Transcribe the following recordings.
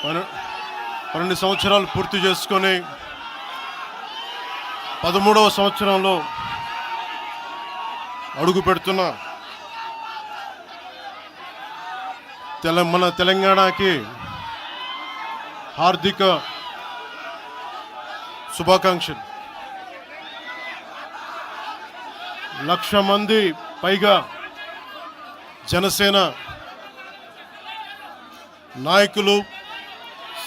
12 సంవత్సరాలు పూర్తి చేసుకొని 13వ సంవత్సరంలో అడుగు పెడుతున్న మన తెలంగాణకి హార్దిక శుభాకాంక్షలు. 1,00,000 మంది పైగా జనసేన నాయకులు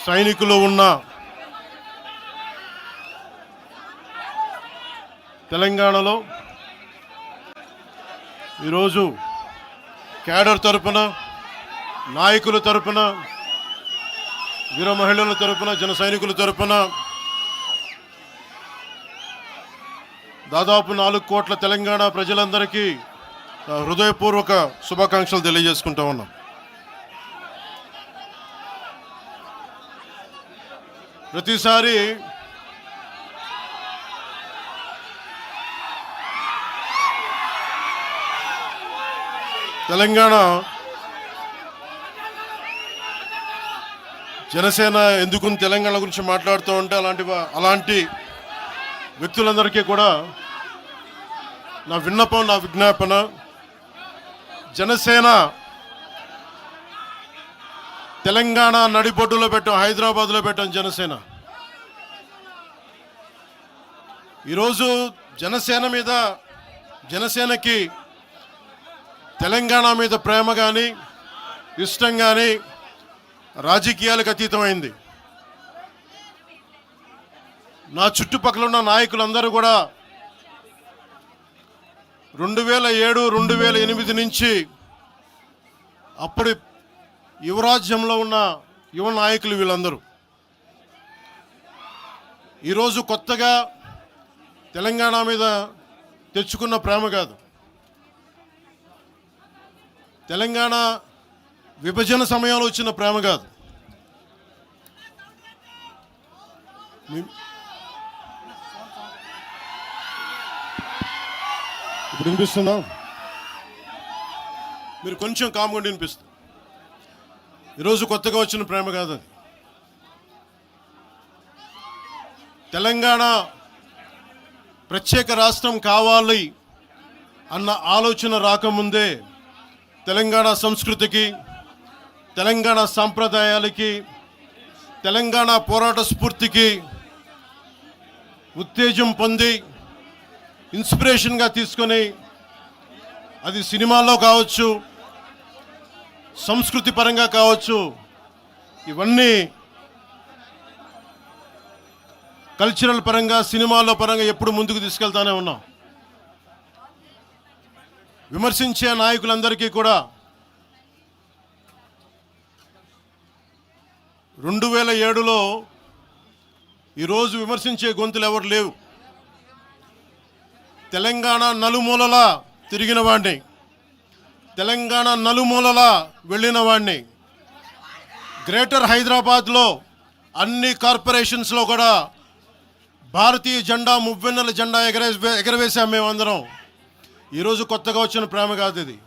సైనికులు ఉన్న తెలంగాణలో ఈరోజు క్యాడర్ తరపున, నాయకుల తరపున, వీర మహిళల తరపున, జన సైనికుల తరపున దాదాపు 4 కోట్ల తెలంగాణ ప్రజలందరికీ హృదయపూర్వక శుభాకాంక్షలు తెలియజేసుకుంటా ఉన్నాం. ప్రతిసారి తెలంగాణ జనసేన ఎందుకు తెలంగాణ గురించి మాట్లాడుతూ ఉంటే అలాంటి వ్యక్తులందరికీ కూడా నా విన్నపం, నా విజ్ఞాపన, జనసేన తెలంగాణ నడిబొడ్డులో పెట్టాం, హైదరాబాద్లో పెట్టాం జనసేన. ఈరోజు జనసేనకి తెలంగాణ మీద ప్రేమ కానీ, ఇష్టం కానీ రాజకీయాలకు అతీతమైంది. నా చుట్టుపక్కల ఉన్న నాయకులందరూ కూడా 2007, 2008 నుంచి అప్పటి యువరాజ్యంలో ఉన్న యువ నాయకులు వీళ్ళందరూ ఈరోజు కొత్తగా తెలంగాణ మీద తెచ్చుకున్న ప్రేమ కాదు, తెలంగాణ విభజన సమయంలో వచ్చిన ప్రేమ కాదు. ఇప్పుడు వినిపిస్తుందా? మీరు కొంచెం కామ్గా వినిపిస్తుంది. ఈరోజు కొత్తగా వచ్చిన ప్రేమ కాదు అది. తెలంగాణ ప్రత్యేక రాష్ట్రం కావాలి అన్న ఆలోచన రాకముందే తెలంగాణ సంస్కృతికి, తెలంగాణ సాంప్రదాయాలకి, తెలంగాణ పోరాట స్ఫూర్తికి ఉత్తేజం పొంది ఇన్స్పిరేషన్గా తీసుకొని, అది సినిమాల్లో కావచ్చు, సంస్కృతి పరంగా కావచ్చు, ఇవన్నీ కల్చరల్ పరంగా, సినిమాల్లో పరంగా ఎప్పుడు ముందుకు తీసుకెళ్తానే ఉన్నాం. విమర్శించే నాయకులందరికీ కూడా 2007లో ఈరోజు విమర్శించే గొంతులు ఎవరు లేవు. తెలంగాణ నలుమూలలా తిరిగిన వాడిని, తెలంగాణ నలుమూలలా వెళ్ళిన వాడిని, గ్రేటర్ హైదరాబాద్లో అన్ని కార్పొరేషన్స్లో కూడా భారతీయ జెండా, మువ్వెన్నెల జెండా ఎగరవేశాం మేమందరం. ఈరోజు కొత్తగా వచ్చిన ప్రేమ కాదు ఇది.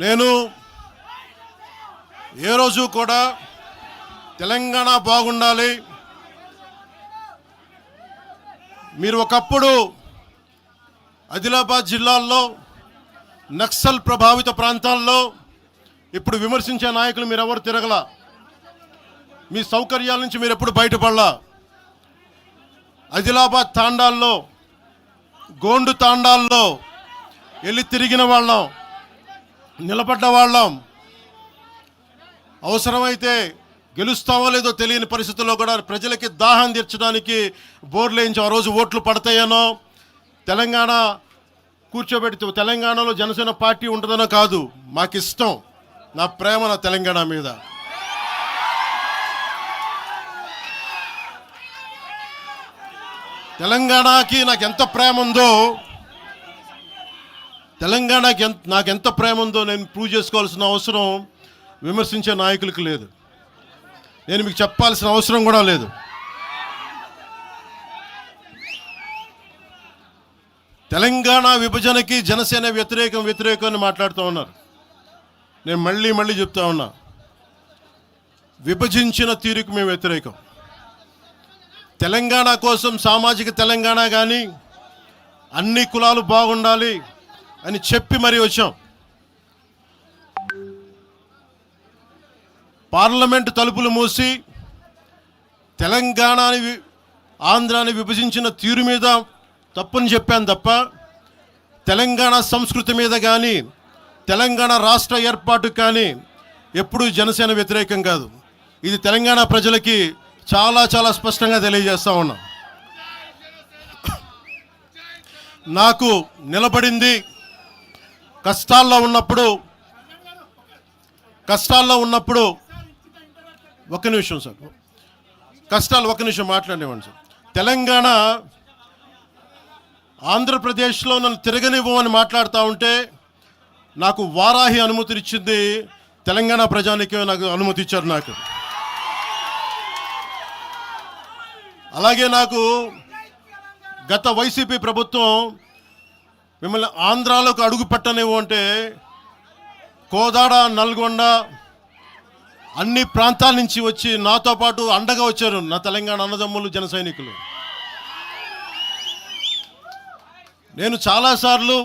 నేను ఏ రోజు కూడా తెలంగాణ బాగుండాలి, మీరు ఒకప్పుడు ఆదిలాబాద్ జిల్లాల్లో నక్సల్ ప్రభావిత ప్రాంతాల్లో ఇప్పుడు విమర్శించే నాయకులు మీరెవరు తిరగలా, మీ సౌకర్యాల నుంచి మీరు ఎప్పుడు బయటపడలా. ఆదిలాబాద్ తాండాల్లో, గోండు తాండాల్లో వెళ్ళి తిరిగిన వాళ్ళం, నిలబడ్డ వాళ్ళం. అవసరమైతే గెలుస్తామో లేదో తెలియని పరిస్థితుల్లో కూడా ప్రజలకి దాహం తీర్చడానికి బోర్లు వేయించాం. ఆ రోజు ఓట్లు పడతాయనో, తెలంగాణ కూర్చోబెడితే తెలంగాణలో జనసేన పార్టీ ఉంటుందనో కాదు, మాకు ఇష్టం, నా ప్రేమ నా తెలంగాణ మీద. తెలంగాణకి నాకు ఎంత ప్రేమ ఉందో, తెలంగాణకి నాకెంత ప్రేమ ఉందో నేను ప్రూవ్ చేసుకోవాల్సిన అవసరం విమర్శించే నాయకులకు లేదు. నేను మీకు చెప్పాల్సిన అవసరం కూడా లేదు. తెలంగాణ విభజనకి జనసేన వ్యతిరేకం అని మాట్లాడుతూ ఉన్నారు. నేను మళ్ళీ చెప్తా ఉన్నా, విభజించిన తీరుకు మేము వ్యతిరేకం. తెలంగాణ కోసం సామాజిక తెలంగాణ కానీ అన్ని కులాలు బాగుండాలి అని చెప్పి మరీ వచ్చాం. పార్లమెంటు తలుపులు మూసి తెలంగాణని ఆంధ్రాని విభజించిన తీరు మీద తప్పని చెప్పాను తప్ప తెలంగాణ సంస్కృతి మీద కానీ తెలంగాణ రాష్ట్ర ఏర్పాటు కానీ ఎప్పుడూ జనసేన వ్యతిరేకం కాదు. ఇది తెలంగాణ ప్రజలకి చాలా స్పష్టంగా తెలియజేస్తా ఉన్నాం. నాకు నిలబడింది కష్టాల్లో ఉన్నప్పుడు ఒక్క నిమిషం సార్, ఒక్క నిమిషం మాట్లాడేవాడిని సార్. తెలంగాణ ఆంధ్రప్రదేశ్లో నన్ను తిరగనివ్వమని మాట్లాడుతూ ఉంటే నాకు వారాహి అనుమతినిచ్చింది తెలంగాణ ప్రజానికి, నాకు అనుమతి ఇచ్చారు. నాకు అలాగే నాకు గత వైసీపీ ప్రభుత్వం మిమ్మల్ని ఆంధ్రాలోకి అడుగు పెట్టనివ్వు అంటే కోదాడ, నల్గొండ అన్ని ప్రాంతాల నుంచి వచ్చి నాతో పాటు అండగా వచ్చారు నా తెలంగాణ అన్నదమ్ములు, జన సైనికులు. నేను చాలాసార్లు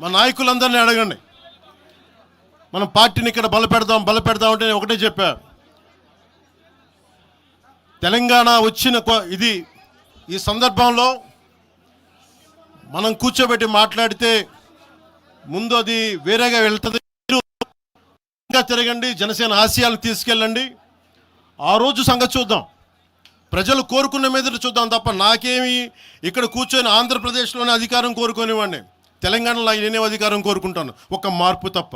మా నాయకులందరినీ అడగండి, మనం పార్టీని ఇక్కడ బలపెడదాం అంటే నేను ఒకటే చెప్పా, తెలంగాణ వచ్చిన ఈ సందర్భంలో మనం కూర్చోబెట్టి మాట్లాడితే ముందు అది వేరేగా వెళ్తుంది. ఇంకా తిరగండి, జనసేన ఆశయాలు తీసుకెళ్ళండి, ఆ రోజు సంగతి చూద్దాం, ప్రజలు కోరుకున్న మీద చూద్దాం తప్ప నాకేమి ఇక్కడ కూర్చొని ఆంధ్రప్రదేశ్లోనే అధికారం కోరుకునేవాడిని, తెలంగాణలో నేనే అధికారం కోరుకుంటాను, ఒక మార్పు తప్ప.